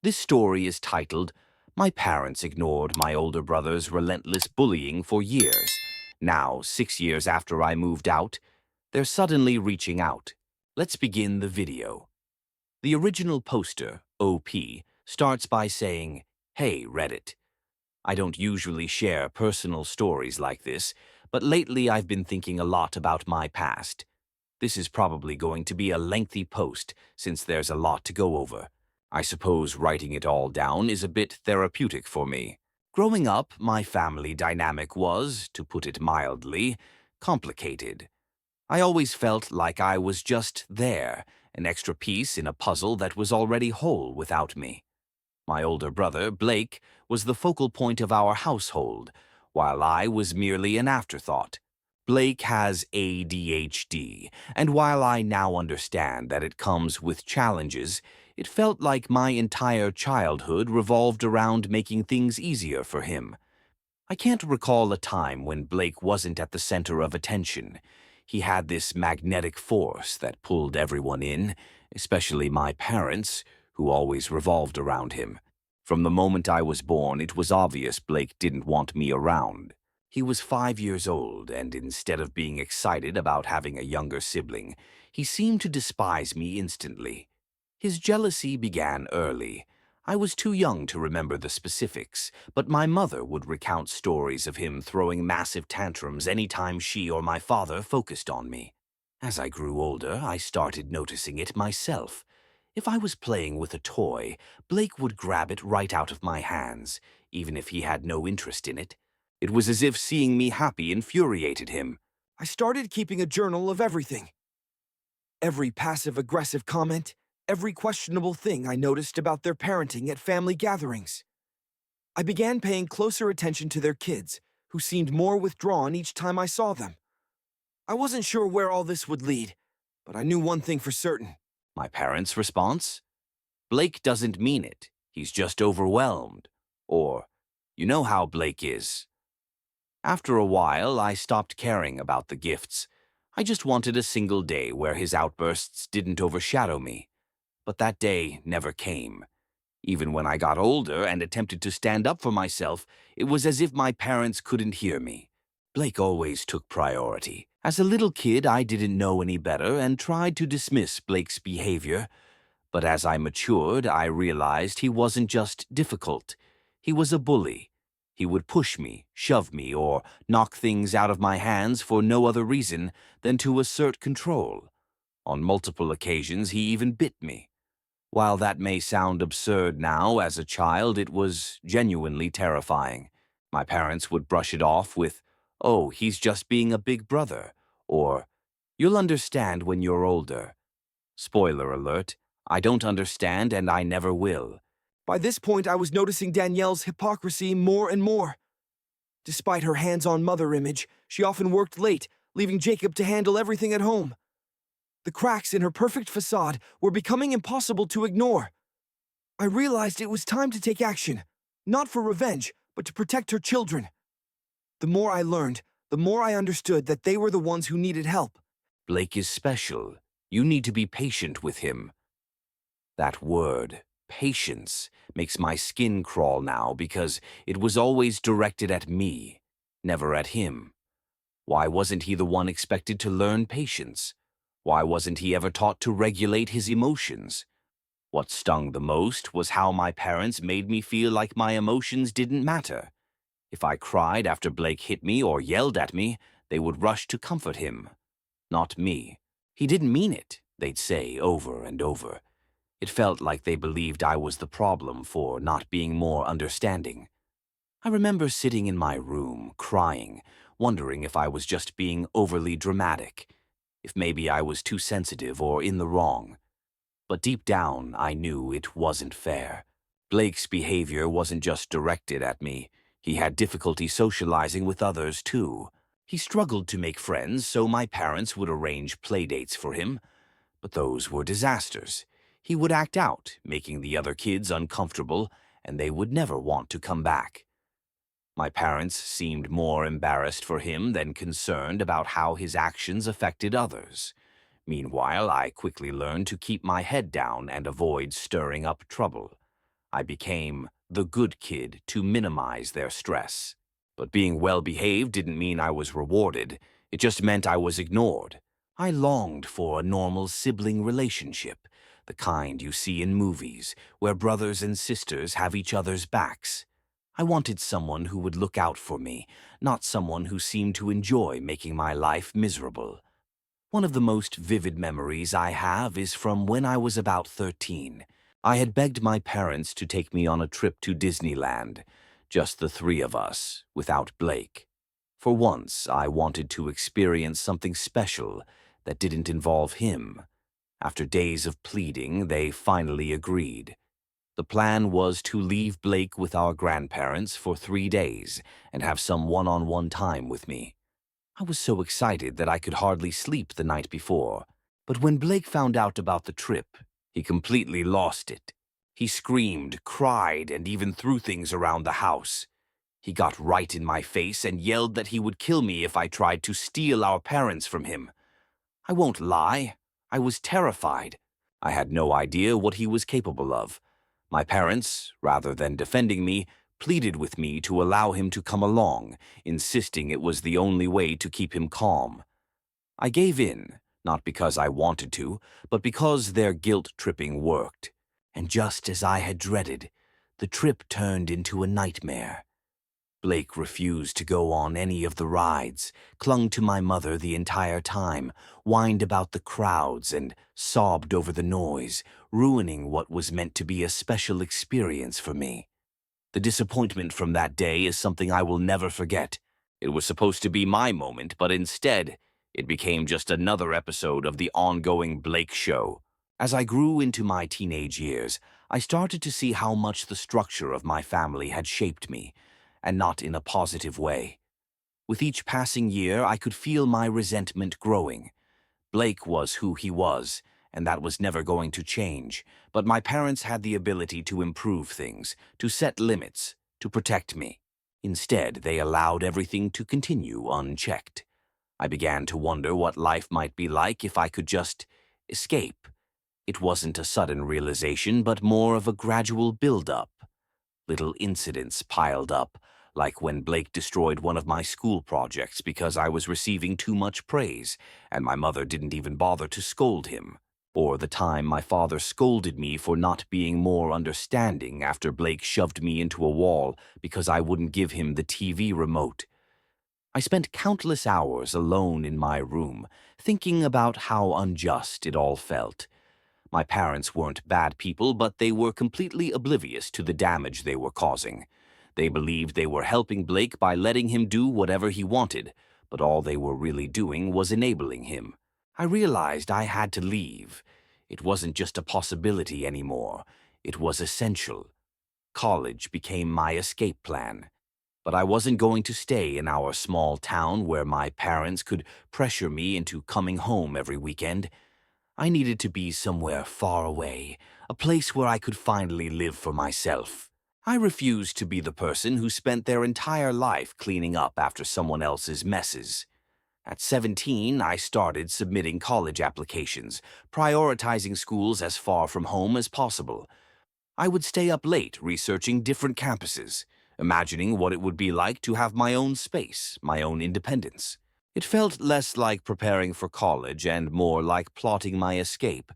This story is titled, My Parents Ignored My Older Brother's Relentless Bullying for Years. Now, 6 years after I moved out, they're suddenly reaching out. Let's begin the video. The original poster, OP, starts by saying, Hey, Reddit. I don't usually share personal stories like this, but lately I've been thinking a lot about my past. This is probably going to be a lengthy post since there's a lot to go over. I suppose writing it all down is a bit therapeutic for me. Growing up, my family dynamic was, to put it mildly, complicated. I always felt like I was just there, an extra piece in a puzzle that was already whole without me. My older brother, Blake, was the focal point of our household, while I was merely an afterthought. Blake has ADHD, and while I now understand that it comes with challenges, it felt like my entire childhood revolved around making things easier for him. I can't recall a time when Blake wasn't at the center of attention. He had this magnetic force that pulled everyone in, especially my parents, who always revolved around him. From the moment I was born, it was obvious Blake didn't want me around. He was 5 years old, and instead of being excited about having a younger sibling, he seemed to despise me instantly. His jealousy began early. I was too young to remember the specifics, but my mother would recount stories of him throwing massive tantrums any time she or my father focused on me. As I grew older, I started noticing it myself. If I was playing with a toy, Blake would grab it right out of my hands, even if he had no interest in it. It was as if seeing me happy infuriated him. I started keeping a journal of everything. Every passive-aggressive comment, every questionable thing I noticed about their parenting at family gatherings. I began paying closer attention to their kids, who seemed more withdrawn each time I saw them. I wasn't sure where all this would lead, but I knew one thing for certain. My parents' response? Blake doesn't mean it. He's just overwhelmed. Or, you know how Blake is. After a while, I stopped caring about the gifts. I just wanted a single day where his outbursts didn't overshadow me. But that day never came. Even when I got older and attempted to stand up for myself, it was as if my parents couldn't hear me. Blake always took priority. As a little kid, I didn't know any better and tried to dismiss Blake's behavior. But as I matured, I realized he wasn't just difficult. He was a bully. He would push me, shove me, or knock things out of my hands for no other reason than to assert control. On multiple occasions, he even bit me. While that may sound absurd now, as a child, it was genuinely terrifying. My parents would brush it off with, "Oh, he's just being a big brother," or, "You'll understand when you're older." Spoiler alert, I don't understand and I never will. By this point, I was noticing Danielle's hypocrisy more and more. Despite her hands-on mother image, she often worked late, leaving Jacob to handle everything at home. The cracks in her perfect facade were becoming impossible to ignore. I realized it was time to take action, not for revenge, but to protect her children. The more I learned, the more I understood that they were the ones who needed help. Blake is special. You need to be patient with him. That word, patience, makes my skin crawl now because it was always directed at me, never at him. Why wasn't he the one expected to learn patience? Why wasn't he ever taught to regulate his emotions? What stung the most was how my parents made me feel like my emotions didn't matter. If I cried after Blake hit me or yelled at me, they would rush to comfort him. Not me. He didn't mean it, they'd say over and over. It felt like they believed I was the problem for not being more understanding. I remember sitting in my room, crying, wondering if I was just being overly dramatic, if maybe I was too sensitive or in the wrong. But deep down, I knew it wasn't fair. Blake's behavior wasn't just directed at me. He had difficulty socializing with others, too. He struggled to make friends, so my parents would arrange playdates for him. But those were disasters. He would act out, making the other kids uncomfortable, and they would never want to come back. My parents seemed more embarrassed for him than concerned about how his actions affected others. Meanwhile, I quickly learned to keep my head down and avoid stirring up trouble. I became the good kid to minimize their stress. But being well-behaved didn't mean I was rewarded. It just meant I was ignored. I longed for a normal sibling relationship, the kind you see in movies, where brothers and sisters have each other's backs. I wanted someone who would look out for me, not someone who seemed to enjoy making my life miserable. One of the most vivid memories I have is from when I was about 13. I had begged my parents to take me on a trip to Disneyland, just the three of us, without Blake. For once, I wanted to experience something special that didn't involve him. After days of pleading, they finally agreed. The plan was to leave Blake with our grandparents for 3 days and have some one-on-one time with me. I was so excited that I could hardly sleep the night before. But when Blake found out about the trip, he completely lost it. He screamed, cried, and even threw things around the house. He got right in my face and yelled that he would kill me if I tried to steal our parents from him. I won't lie, I was terrified. I had no idea what he was capable of. My parents, rather than defending me, pleaded with me to allow him to come along, insisting it was the only way to keep him calm. I gave in, not because I wanted to, but because their guilt-tripping worked. And just as I had dreaded, the trip turned into a nightmare. Blake refused to go on any of the rides, clung to my mother the entire time, whined about the crowds, and sobbed over the noise, ruining what was meant to be a special experience for me. The disappointment from that day is something I will never forget. It was supposed to be my moment, but instead, it became just another episode of the ongoing Blake show. As I grew into my teenage years, I started to see how much the structure of my family had shaped me, and not in a positive way. With each passing year, I could feel my resentment growing. Blake was who he was, and that was never going to change, but my parents had the ability to improve things, to set limits, to protect me. Instead, they allowed everything to continue unchecked. I began to wonder what life might be like if I could just escape. It wasn't a sudden realization, but more of a gradual build-up. Little incidents piled up, like when Blake destroyed one of my school projects because I was receiving too much praise, and my mother didn't even bother to scold him. Or the time my father scolded me for not being more understanding after Blake shoved me into a wall because I wouldn't give him the TV remote. I spent countless hours alone in my room, thinking about how unjust it all felt. My parents weren't bad people, but they were completely oblivious to the damage they were causing. They believed they were helping Blake by letting him do whatever he wanted, but all they were really doing was enabling him. I realized I had to leave. It wasn't just a possibility anymore. It was essential. College became my escape plan. But I wasn't going to stay in our small town where my parents could pressure me into coming home every weekend. I needed to be somewhere far away, a place where I could finally live for myself. I refused to be the person who spent their entire life cleaning up after someone else's messes. At 17, I started submitting college applications, prioritizing schools as far from home as possible. I would stay up late researching different campuses, imagining what it would be like to have my own space, my own independence. It felt less like preparing for college and more like plotting my escape,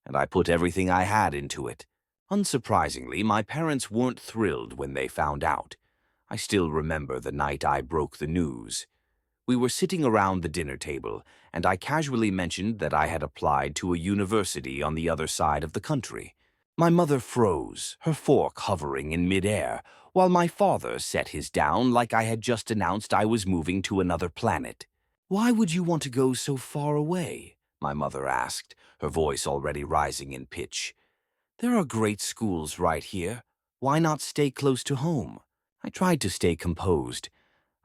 and I put everything I had into it. Unsurprisingly, my parents weren't thrilled when they found out. I still remember the night I broke the news. We were sitting around the dinner table, and I casually mentioned that I had applied to a university on the other side of the country. My mother froze, her fork hovering in midair, while my father set his down like I had just announced I was moving to another planet. "Why would you want to go so far away?" my mother asked, her voice already rising in pitch. "There are great schools right here. Why not stay close to home?" I tried to stay composed.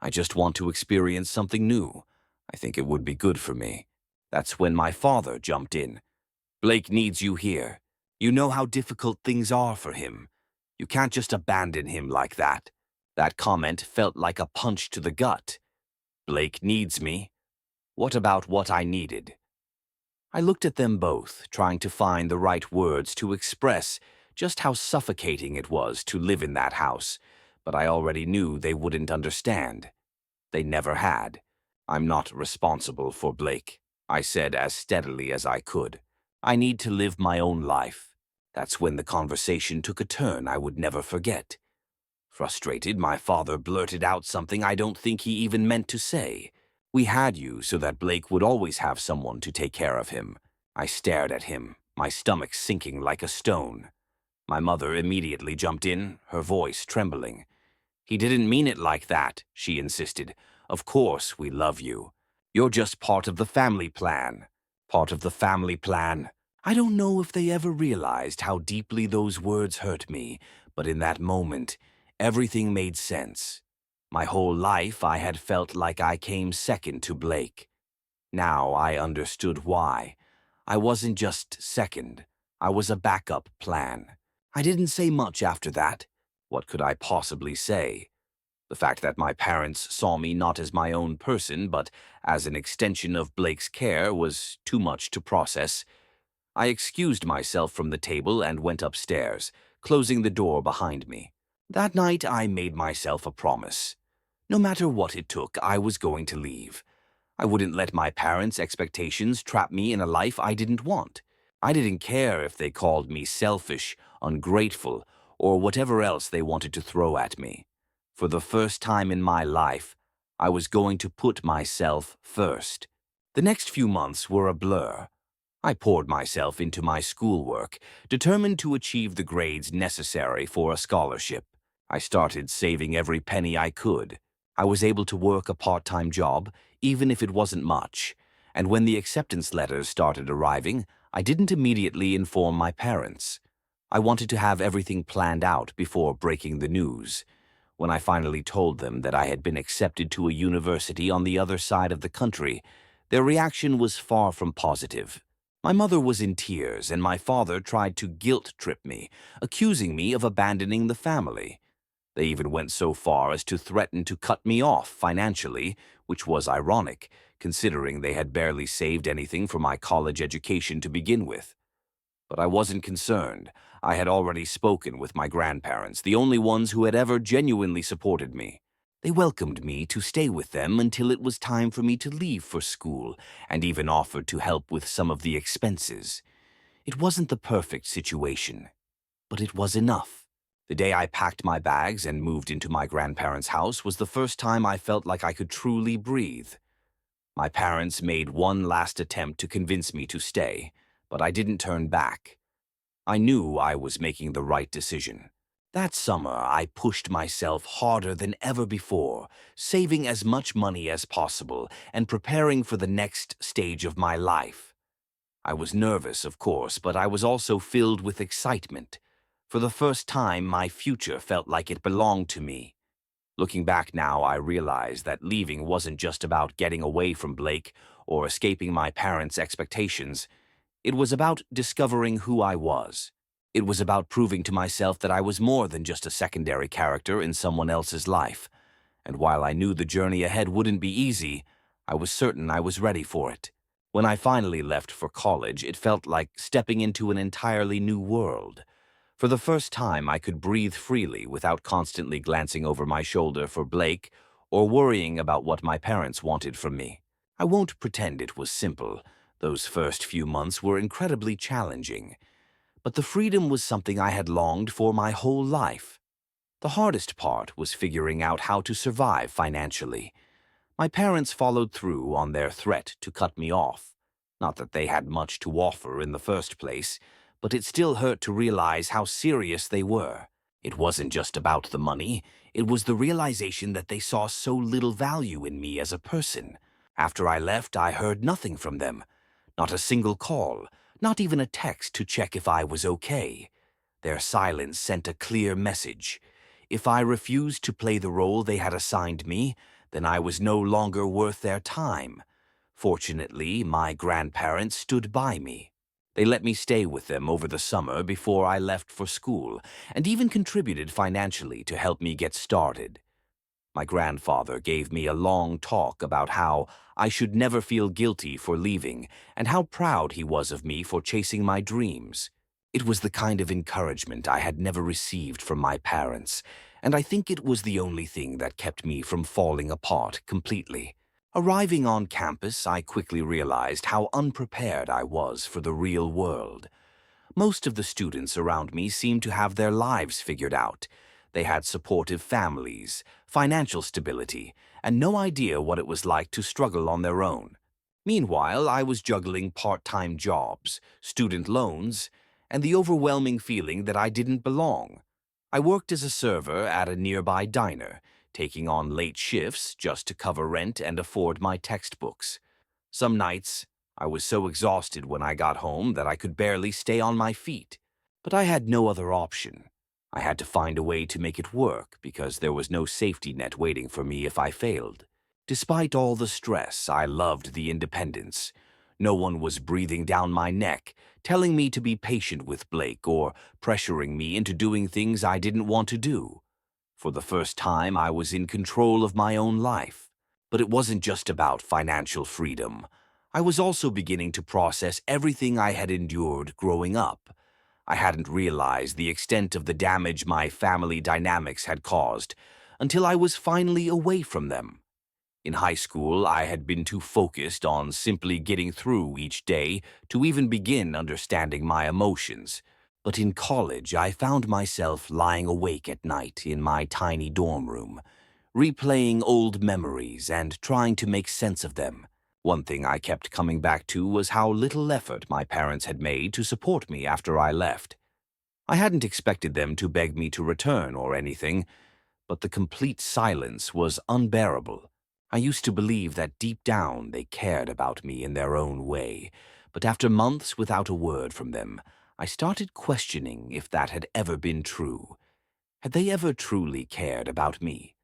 "I just want to experience something new. I think it would be good for me." That's when my father jumped in. "Blake needs you here. You know how difficult things are for him. You can't just abandon him like that." That comment felt like a punch to the gut. Blake needs me. What about what I needed? I looked at them both, trying to find the right words to express just how suffocating it was to live in that house, but I already knew they wouldn't understand. They never had. "I'm not responsible for Blake," I said as steadily as I could. "I need to live my own life." That's when the conversation took a turn I would never forget. Frustrated, my father blurted out something I don't think he even meant to say. "We had you so that Blake would always have someone to take care of him." I stared at him, my stomach sinking like a stone. My mother immediately jumped in, her voice trembling. "He didn't mean it like that," she insisted. "Of course we love you. You're just part of the family plan." Part of the family plan. I don't know if they ever realized how deeply those words hurt me, but in that moment, everything made sense. My whole life I had felt like I came second to Blake. Now I understood why. I wasn't just second. I was a backup plan. I didn't say much after that. What could I possibly say? The fact that my parents saw me not as my own person, but as an extension of Blake's care was too much to process. I excused myself from the table and went upstairs, closing the door behind me. That night I made myself a promise. No matter what it took, I was going to leave. I wouldn't let my parents' expectations trap me in a life I didn't want. I didn't care if they called me selfish, ungrateful, or whatever else they wanted to throw at me. For the first time in my life, I was going to put myself first. The next few months were a blur. I poured myself into my schoolwork, determined to achieve the grades necessary for a scholarship. I started saving every penny I could. I was able to work a part-time job, even if it wasn't much, and when the acceptance letters started arriving, I didn't immediately inform my parents. I wanted to have everything planned out before breaking the news. When I finally told them that I had been accepted to a university on the other side of the country, their reaction was far from positive. My mother was in tears, and my father tried to guilt-trip me, accusing me of abandoning the family. They even went so far as to threaten to cut me off financially, which was ironic, considering they had barely saved anything for my college education to begin with. But I wasn't concerned. I had already spoken with my grandparents, the only ones who had ever genuinely supported me. They welcomed me to stay with them until it was time for me to leave for school, and even offered to help with some of the expenses. It wasn't the perfect situation, but it was enough. The day I packed my bags and moved into my grandparents' house was the first time I felt like I could truly breathe. My parents made one last attempt to convince me to stay, but I didn't turn back. I knew I was making the right decision. That summer, I pushed myself harder than ever before, saving as much money as possible and preparing for the next stage of my life. I was nervous, of course, but I was also filled with excitement. For the first time, my future felt like it belonged to me. Looking back now, I realize that leaving wasn't just about getting away from Blake or escaping my parents' expectations. It was about discovering who I was. It was about proving to myself that I was more than just a secondary character in someone else's life. And while I knew the journey ahead wouldn't be easy, I was certain I was ready for it. When I finally left for college, it felt like stepping into an entirely new world. For the first time, I could breathe freely without constantly glancing over my shoulder for Blake or worrying about what my parents wanted from me. I won't pretend it was simple. Those first few months were incredibly challenging. But the freedom was something I had longed for my whole life. The hardest part was figuring out how to survive financially. My parents followed through on their threat to cut me off. Not that they had much to offer in the first place, but it still hurt to realize how serious they were. It wasn't just about the money, it was the realization that they saw so little value in me as a person. After I left, I heard nothing from them. Not a single call, not even a text to check if I was okay. Their silence sent a clear message. If I refused to play the role they had assigned me, then I was no longer worth their time. Fortunately, my grandparents stood by me. They let me stay with them over the summer before I left for school, and even contributed financially to help me get started. My grandfather gave me a long talk about how I should never feel guilty for leaving and how proud he was of me for chasing my dreams. It was the kind of encouragement I had never received from my parents, and I think it was the only thing that kept me from falling apart completely. Arriving on campus, I quickly realized how unprepared I was for the real world. Most of the students around me seemed to have their lives figured out. They had supportive families, financial stability, and no idea what it was like to struggle on their own. Meanwhile, I was juggling part-time jobs, student loans, and the overwhelming feeling that I didn't belong. I worked as a server at a nearby diner, taking on late shifts just to cover rent and afford my textbooks. Some nights, I was so exhausted when I got home that I could barely stay on my feet. But I had no other option. I had to find a way to make it work because there was no safety net waiting for me if I failed. Despite all the stress, I loved the independence. No one was breathing down my neck, telling me to be patient with Blake or pressuring me into doing things I didn't want to do. For the first time, I was in control of my own life. But it wasn't just about financial freedom. I was also beginning to process everything I had endured growing up. I hadn't realized the extent of the damage my family dynamics had caused until I was finally away from them. In high school, I had been too focused on simply getting through each day to even begin understanding my emotions. But in college, I found myself lying awake at night in my tiny dorm room, replaying old memories and trying to make sense of them. One thing I kept coming back to was how little effort my parents had made to support me after I left. I hadn't expected them to beg me to return or anything, but the complete silence was unbearable. I used to believe that deep down they cared about me in their own way, but after months without a word from them, I started questioning if that had ever been true. Had they ever truly cared about me?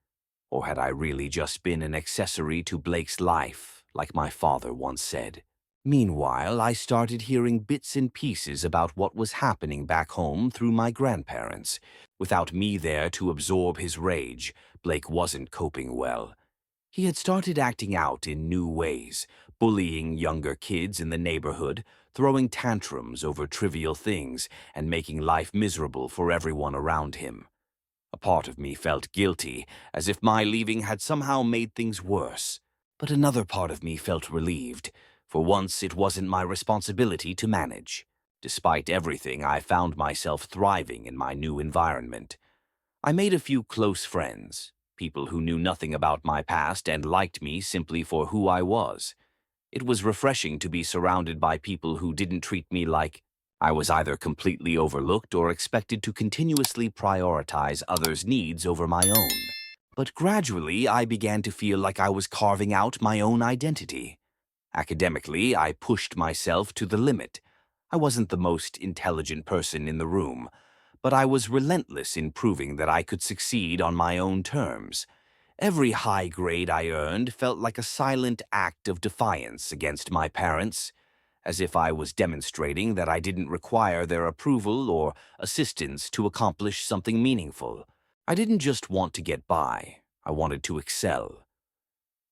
Or had I really just been an accessory to Blake's life, like my father once said? Meanwhile, I started hearing bits and pieces about what was happening back home through my grandparents. Without me there to absorb his rage, Blake wasn't coping well. He had started acting out in new ways, bullying younger kids in the neighborhood, throwing tantrums over trivial things, and making life miserable for everyone around him. A part of me felt guilty, as if my leaving had somehow made things worse. But another part of me felt relieved. For once, it wasn't my responsibility to manage. Despite everything, I found myself thriving in my new environment. I made a few close friends, people who knew nothing about my past and liked me simply for who I was. It was refreshing to be surrounded by people who didn't treat me like I was either completely overlooked or expected to continuously prioritize others' needs over my own. But gradually, I began to feel like I was carving out my own identity. Academically, I pushed myself to the limit. I wasn't the most intelligent person in the room, but I was relentless in proving that I could succeed on my own terms. Every high grade I earned felt like a silent act of defiance against my parents, as if I was demonstrating that I didn't require their approval or assistance to accomplish something meaningful. I didn't just want to get by, I wanted to excel.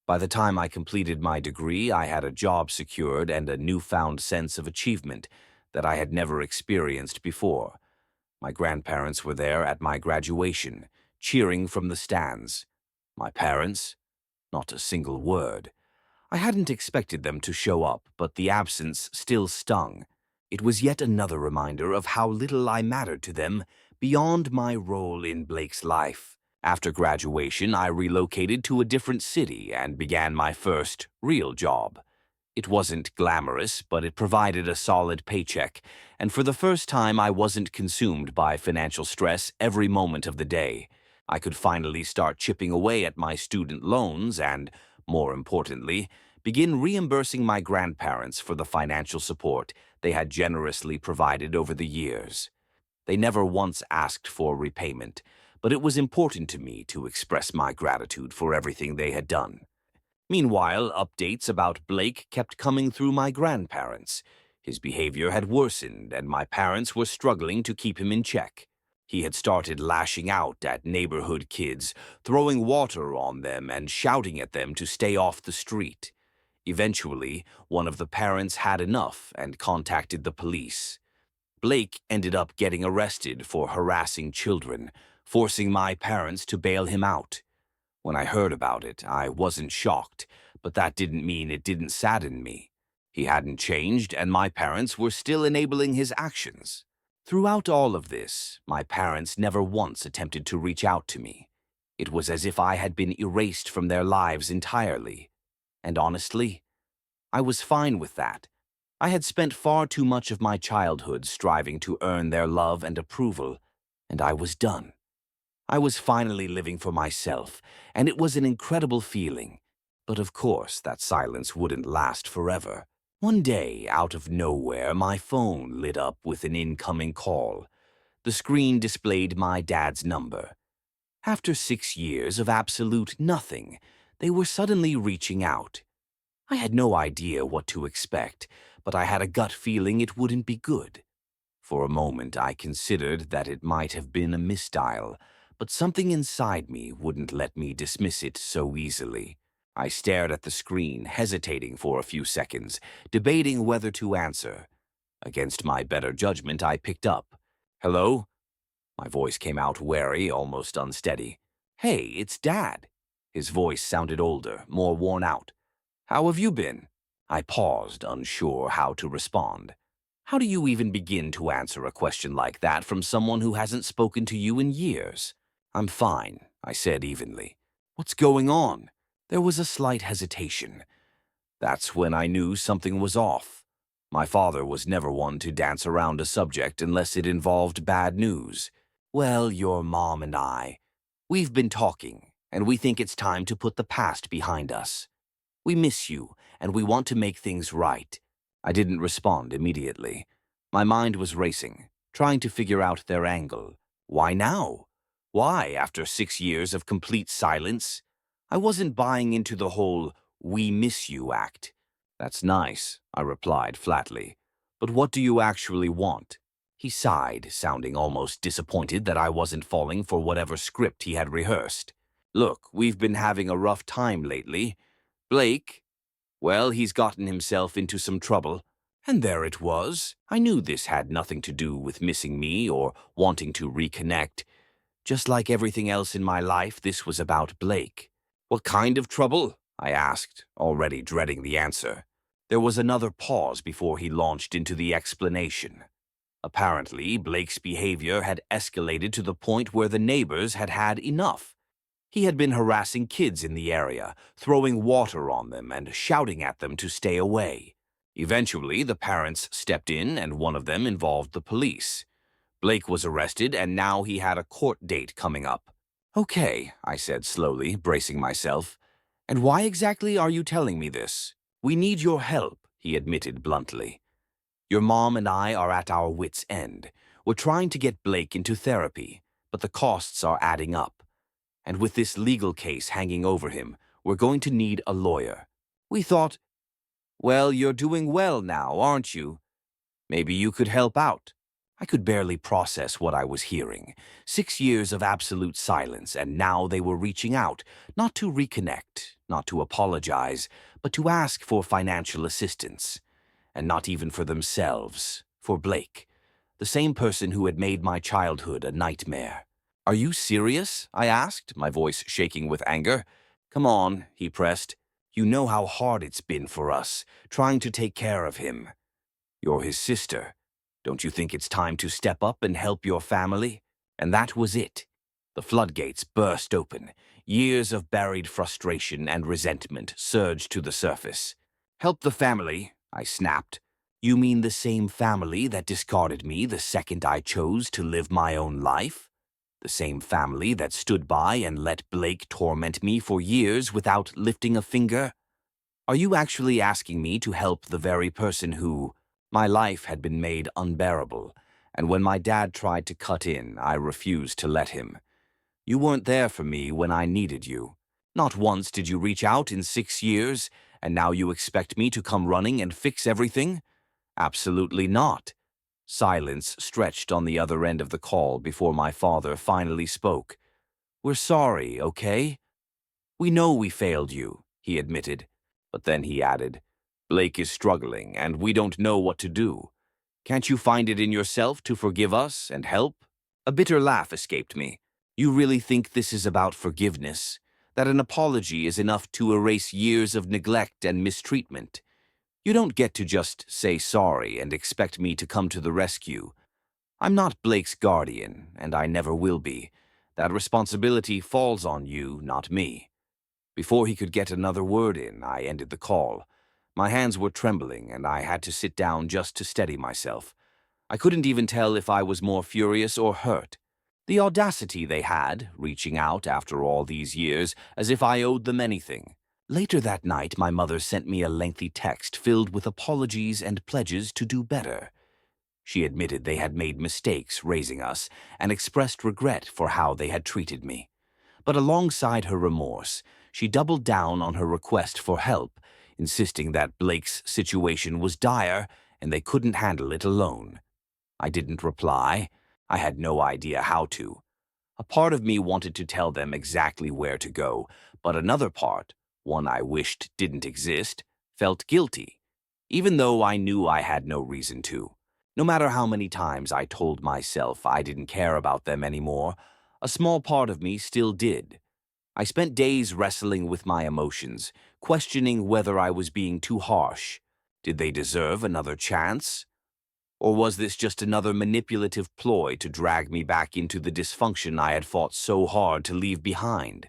By the time I completed my degree, I had a job secured and a newfound sense of achievement that I had never experienced before. My grandparents were there at my graduation, cheering from the stands. My parents? Not a single word. I hadn't expected them to show up, but the absence still stung. It was yet another reminder of how little I mattered to them beyond my role in Blake's life. After graduation, I relocated to a different city and began my first real job. It wasn't glamorous, but it provided a solid paycheck, and for the first time I wasn't consumed by financial stress every moment of the day. I could finally start chipping away at my student loans and, more importantly, begin reimbursing my grandparents for the financial support they had generously provided over the years. They never once asked for repayment, but it was important to me to express my gratitude for everything they had done. Meanwhile, updates about Blake kept coming through my grandparents. His behavior had worsened, and my parents were struggling to keep him in check. He had started lashing out at neighborhood kids, throwing water on them and shouting at them to stay off the street. Eventually, one of the parents had enough and contacted the police. Blake ended up getting arrested for harassing children, forcing my parents to bail him out. When I heard about it, I wasn't shocked, but that didn't mean it didn't sadden me. He hadn't changed, and my parents were still enabling his actions. Throughout all of this, my parents never once attempted to reach out to me. It was as if I had been erased from their lives entirely. And honestly, I was fine with that. I had spent far too much of my childhood striving to earn their love and approval, and I was done. I was finally living for myself, and it was an incredible feeling. But of course, that silence wouldn't last forever. One day, out of nowhere, my phone lit up with an incoming call. The screen displayed my dad's number. After 6 years of absolute nothing, they were suddenly reaching out. I had no idea what to expect, but I had a gut feeling it wouldn't be good. For a moment, I considered that it might have been a misdial, but something inside me wouldn't let me dismiss it so easily. I stared at the screen, hesitating for a few seconds, debating whether to answer. Against my better judgment, I picked up. "Hello?" My voice came out wary, almost unsteady. "Hey, it's Dad." His voice sounded older, more worn out. "How have you been?" I paused, unsure how to respond. How do you even begin to answer a question like that from someone who hasn't spoken to you in years? "I'm fine," I said evenly. "What's going on?" There was a slight hesitation. That's when I knew something was off. My father was never one to dance around a subject unless it involved bad news. "Well, your mom and we've been talking, and we think it's time to put the past behind us. We miss you, and we want to make things right." I didn't respond immediately. My mind was racing, trying to figure out their angle. Why now? Why, after 6 years of complete silence? I wasn't buying into the whole "we miss you" act. "That's nice," I replied flatly. "But what do you actually want?" He sighed, sounding almost disappointed that I wasn't falling for whatever script he had rehearsed. "Look, we've been having a rough time lately. Blake, well, he's gotten himself into some trouble." And there it was. I knew this had nothing to do with missing me or wanting to reconnect. Just like everything else in my life, this was about Blake. "What kind of trouble?" I asked, already dreading the answer. There was another pause before he launched into the explanation. Apparently, Blake's behavior had escalated to the point where the neighbors had had enough. He had been harassing kids in the area, throwing water on them and shouting at them to stay away. Eventually, the parents stepped in, and one of them involved the police. Blake was arrested, and now he had a court date coming up. "Okay," I said slowly, bracing myself. "And why exactly are you telling me this?" "We need your help," he admitted bluntly. "Your mom and I are at our wits' end. We're trying to get Blake into therapy, but the costs are adding up. And with this legal case hanging over him, we're going to need a lawyer. We thought, well, you're doing well now, aren't you? Maybe you could help out." I could barely process what I was hearing. 6 years of absolute silence, and now they were reaching out, not to reconnect, not to apologize, but to ask for financial assistance. And not even for themselves, for Blake, the same person who had made my childhood a nightmare. "Are you serious?" I asked, my voice shaking with anger. "Come on," he pressed. "You know how hard it's been for us, trying to take care of him. You're his sister. Don't you think it's time to step up and help your family?" And that was it. The floodgates burst open. Years of buried frustration and resentment surged to the surface. "Help the family," I snapped. "You mean the same family that discarded me the second I chose to live my own life? The same family that stood by and let Blake torment me for years without lifting a finger? Are you actually asking me to help the very person who—" My life had been made unbearable, and when my dad tried to cut in, I refused to let him. "You weren't there for me when I needed you. Not once did you reach out in 6 years, and now you expect me to come running and fix everything? Absolutely not." Silence stretched on the other end of the call before my father finally spoke. "We're sorry, okay? We know we failed you," he admitted. But then he added, "Blake is struggling, and we don't know what to do. Can't you find it in yourself to forgive us and help? A bitter laugh escaped me. You really think this is about forgiveness? That an apology is enough to erase years of neglect and mistreatment? You don't get to just say sorry and expect me to come to the rescue. I'm not Blake's guardian, and I never will be. That responsibility falls on you, not me. Before he could get another word in, I ended the call. My hands were trembling, and I had to sit down just to steady myself. I couldn't even tell if I was more furious or hurt. The audacity they had, reaching out after all these years, as if I owed them anything. Later that night, my mother sent me a lengthy text filled with apologies and pledges to do better. She admitted they had made mistakes raising us and expressed regret for how they had treated me. But alongside her remorse, she doubled down on her request for help, insisting that Blake's situation was dire and they couldn't handle it alone. I didn't reply. I had no idea how to. A part of me wanted to tell them exactly where to go, but another part, one I wished didn't exist, felt guilty, even though I knew I had no reason to. No matter how many times I told myself I didn't care about them anymore, a small part of me still did. I spent days wrestling with my emotions, questioning whether I was being too harsh. Did they deserve another chance? Or was this just another manipulative ploy to drag me back into the dysfunction I had fought so hard to leave behind?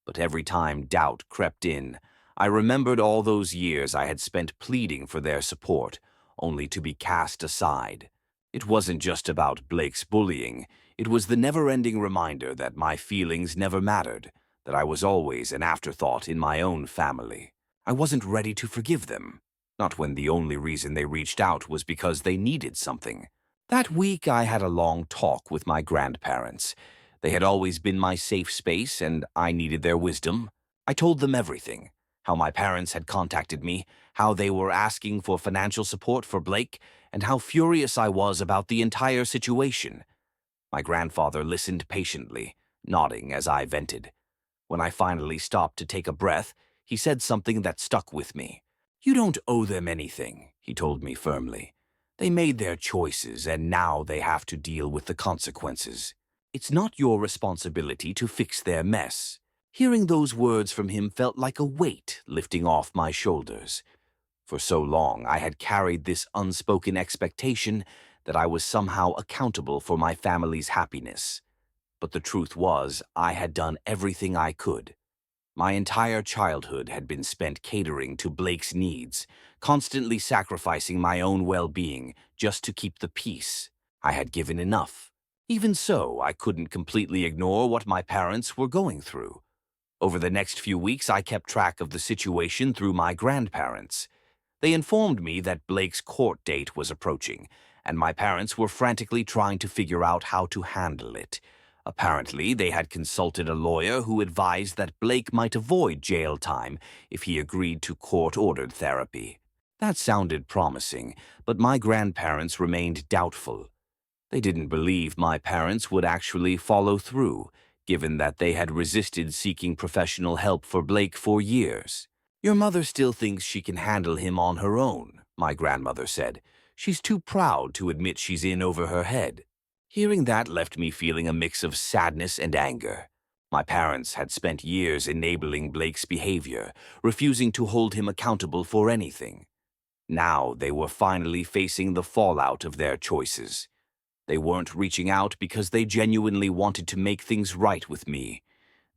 But every time doubt crept in, I remembered all those years I had spent pleading for their support, only to be cast aside. It wasn't just about Blake's bullying. It was the never-ending reminder that my feelings never mattered, that I was always an afterthought in my own family. I wasn't ready to forgive them. Not when the only reason they reached out was because they needed something. That week I had a long talk with my grandparents. They had always been my safe space, and I needed their wisdom. I told them everything. How my parents had contacted me, how they were asking for financial support for Blake, and how furious I was about the entire situation. My grandfather listened patiently, nodding as I vented. When I finally stopped to take a breath, he said something that stuck with me. "You don't owe them anything," he told me firmly. "They made their choices, and now they have to deal with the consequences. It's not your responsibility to fix their mess." Hearing those words from him felt like a weight lifting off my shoulders. For so long, I had carried this unspoken expectation that I was somehow accountable for my family's happiness. But the truth was, I had done everything I could. My entire childhood had been spent catering to Blake's needs, constantly sacrificing my own well-being just to keep the peace. I had given enough. Even so, I couldn't completely ignore what my parents were going through. Over the next few weeks, I kept track of the situation through my grandparents. They informed me that Blake's court date was approaching, and my parents were frantically trying to figure out how to handle it. Apparently, they had consulted a lawyer who advised that Blake might avoid jail time if he agreed to court-ordered therapy. That sounded promising, but my grandparents remained doubtful. They didn't believe my parents would actually follow through, given that they had resisted seeking professional help for Blake for years. "Your mother still thinks she can handle him on her own," my grandmother said. "She's too proud to admit she's in over her head." Hearing that left me feeling a mix of sadness and anger. My parents had spent years enabling Blake's behavior, refusing to hold him accountable for anything. Now they were finally facing the fallout of their choices. They weren't reaching out because they genuinely wanted to make things right with me.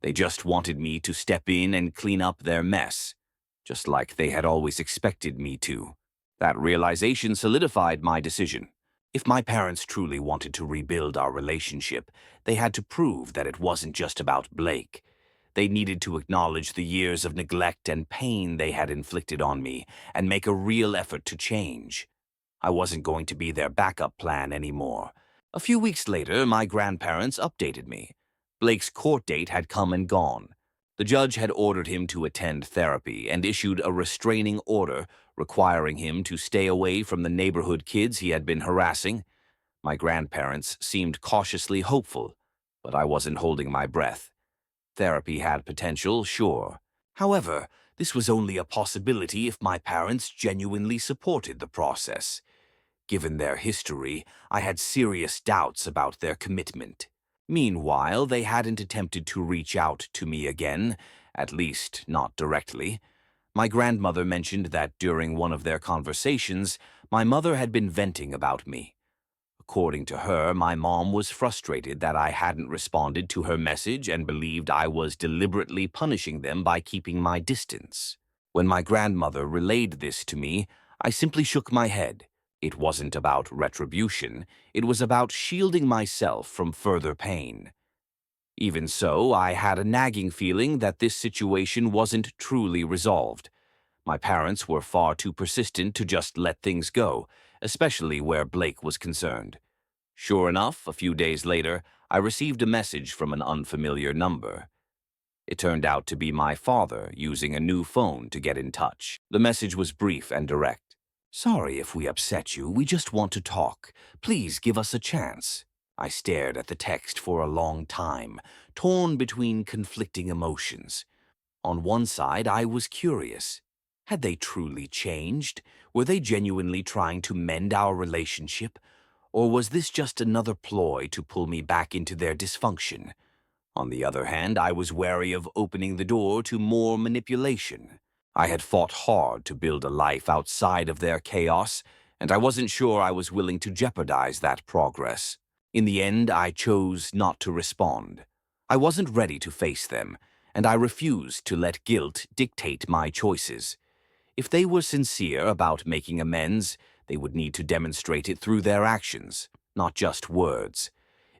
They just wanted me to step in and clean up their mess, just like they had always expected me to. That realization solidified my decision. If my parents truly wanted to rebuild our relationship, they had to prove that it wasn't just about Blake. They needed to acknowledge the years of neglect and pain they had inflicted on me and make a real effort to change. I wasn't going to be their backup plan anymore. A few weeks later, my grandparents updated me. Blake's court date had come and gone. The judge had ordered him to attend therapy and issued a restraining order requiring him to stay away from the neighborhood kids he had been harassing. My grandparents seemed cautiously hopeful, but I wasn't holding my breath. Therapy had potential, sure. However, this was only a possibility if my parents genuinely supported the process. Given their history, I had serious doubts about their commitment. Meanwhile, they hadn't attempted to reach out to me again, at least not directly. My grandmother mentioned that during one of their conversations, my mother had been venting about me. According to her, my mom was frustrated that I hadn't responded to her message and believed I was deliberately punishing them by keeping my distance. When my grandmother relayed this to me, I simply shook my head. It wasn't about retribution, it was about shielding myself from further pain. Even so, I had a nagging feeling that this situation wasn't truly resolved. My parents were far too persistent to just let things go, especially where Blake was concerned. Sure enough, a few days later, I received a message from an unfamiliar number. It turned out to be my father using a new phone to get in touch. The message was brief and direct. "Sorry if we upset you, we just want to talk. Please give us a chance." I stared at the text for a long time, torn between conflicting emotions. On one side, I was curious. Had they truly changed? Were they genuinely trying to mend our relationship? Or was this just another ploy to pull me back into their dysfunction? On the other hand, I was wary of opening the door to more manipulation. I had fought hard to build a life outside of their chaos, and I wasn't sure I was willing to jeopardize that progress. In the end, I chose not to respond. I wasn't ready to face them, and I refused to let guilt dictate my choices. If they were sincere about making amends, they would need to demonstrate it through their actions, not just words.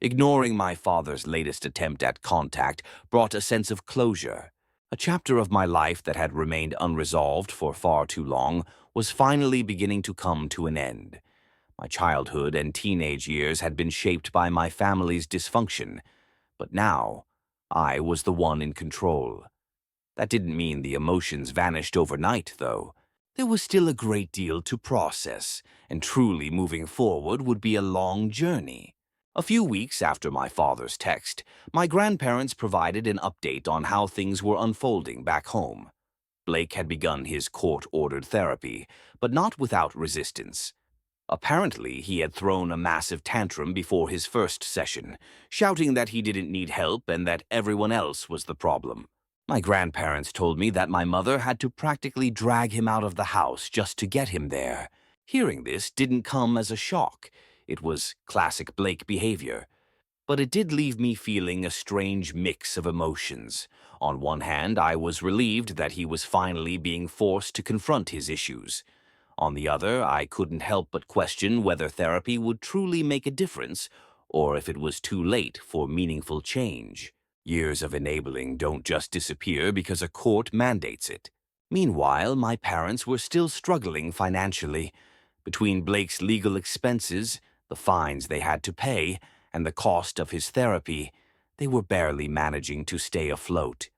Ignoring my father's latest attempt at contact brought a sense of closure. A chapter of my life that had remained unresolved for far too long was finally beginning to come to an end. My childhood and teenage years had been shaped by my family's dysfunction, but now I was the one in control. That didn't mean the emotions vanished overnight, though. There was still a great deal to process, and truly moving forward would be a long journey. A few weeks after my father's text, my grandparents provided an update on how things were unfolding back home. Blake had begun his court-ordered therapy, but not without resistance. Apparently, he had thrown a massive tantrum before his first session, shouting that he didn't need help and that everyone else was the problem. My grandparents told me that my mother had to practically drag him out of the house just to get him there. Hearing this didn't come as a shock. It was classic Blake behavior. But it did leave me feeling a strange mix of emotions. On one hand, I was relieved that he was finally being forced to confront his issues. On the other, I couldn't help but question whether therapy would truly make a difference, or if it was too late for meaningful change. Years of enabling don't just disappear because a court mandates it. Meanwhile, my parents were still struggling financially. Between Blake's legal expenses, the fines they had to pay, and the cost of his therapy, they were barely managing to stay afloat.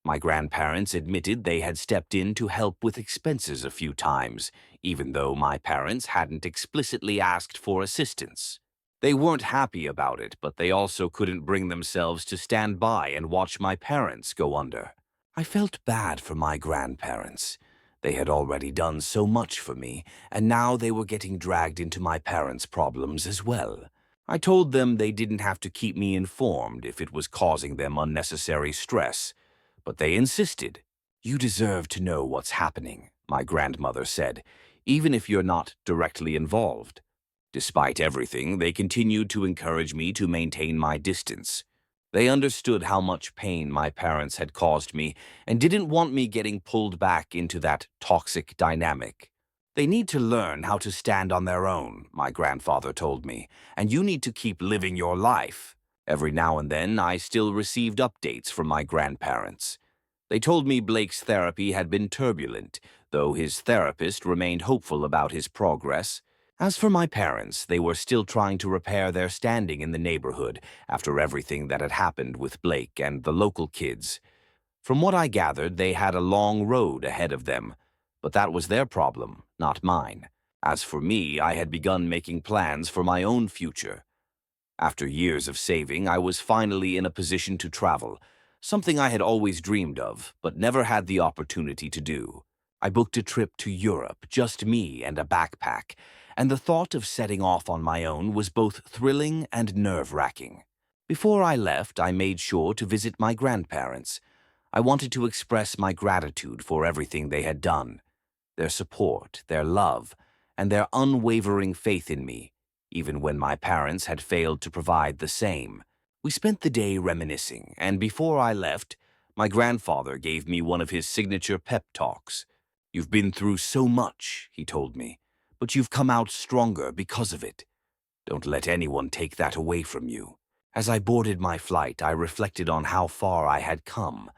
My grandparents admitted they had stepped in to help with expenses a few times, even though my parents hadn't explicitly asked for assistance. They weren't happy about it, but they also couldn't bring themselves to stand by and watch my parents go under. I felt bad for my grandparents. They had already done so much for me, and now they were getting dragged into my parents' problems as well. I told them they didn't have to keep me informed if it was causing them unnecessary stress, but they insisted. "You deserve to know what's happening," my grandmother said, "even if you're not directly involved." Despite everything, they continued to encourage me to maintain my distance. They understood how much pain my parents had caused me and didn't want me getting pulled back into that toxic dynamic. "They need to learn how to stand on their own," my grandfather told me, "and you need to keep living your life." Every now and then, I still received updates from my grandparents. They told me Blake's therapy had been turbulent, though his therapist remained hopeful about his progress. As for my parents, they were still trying to repair their standing in the neighborhood after everything that had happened with Blake and the local kids. From what I gathered, they had a long road ahead of them, but that was their problem, not mine. As for me, I had begun making plans for my own future. After years of saving, I was finally in a position to travel, something I had always dreamed of, but never had the opportunity to do. I booked a trip to Europe, just me and a backpack, and the thought of setting off on my own was both thrilling and nerve-wracking. Before I left, I made sure to visit my grandparents. I wanted to express my gratitude for everything they had done, their support, their love, and their unwavering faith in me, even when my parents had failed to provide the same. We spent the day reminiscing, and before I left, my grandfather gave me one of his signature pep talks. "You've been through so much," he told me, "but you've come out stronger because of it. Don't let anyone take that away from you." As I boarded my flight, I reflected on how far I had come.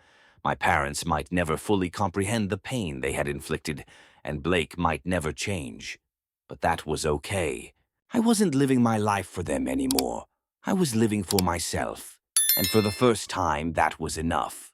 My parents might never fully comprehend the pain they had inflicted, and Blake might never change. But that was okay. I wasn't living my life for them anymore. I was living for myself. And for the first time, that was enough.